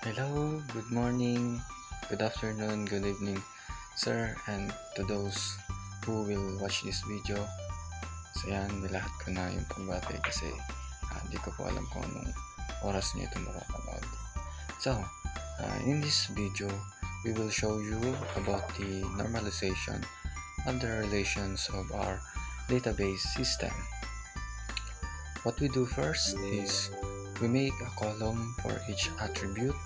Hello, good morning, good afternoon, good evening, sir, and to those who will watch this video. So yan, nilahat ko na yung pagbati kasi di ko po alam kung anong oras niyo ito makapanood. So, in this video, we will show you about the normalization of the relations of our database system. What we do first is we make a column for each attribute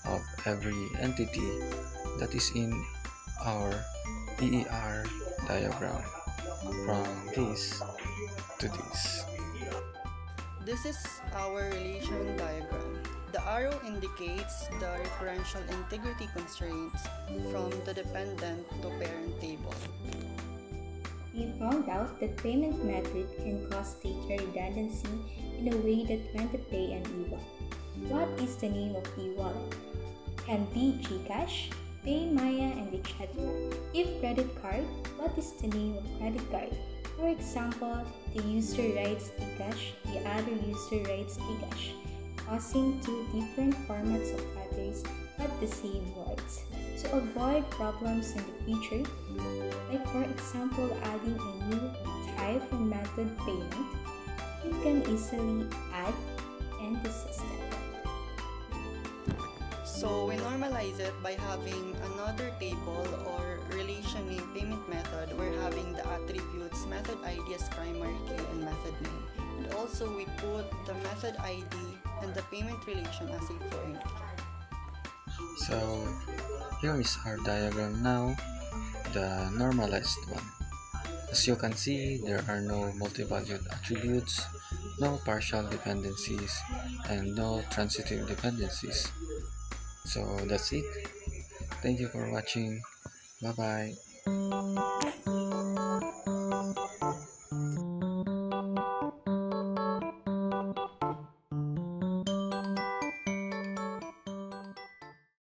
of every entity that is in our EER diagram from this to this. This is our relation diagram. The arrow indicates the referential integrity constraints from the dependent to parent table. We found out that payment method can cause data redundancy in a way that when to pay an e-wallet. What is the name of e-wallet? Can be GCash, PayMaya, and etc. If credit card, what is the name of credit card? For example, the user writes eCash, the other user writes eCash, causing two different formats of letters but the same words. To avoid problems in the future, like for example adding a new type of method payment, you can easily add in the system. So we normalize it by having another table or relation name payment method. We're having the attributes method ID as primary key and method name. And also we put the method ID and the payment relation as a foreign key. So here is our diagram now, the normalized one. As you can see, there are no multi-valued attributes, no partial dependencies, and no transitive dependencies. So that's it. Thank you for watching. Bye bye.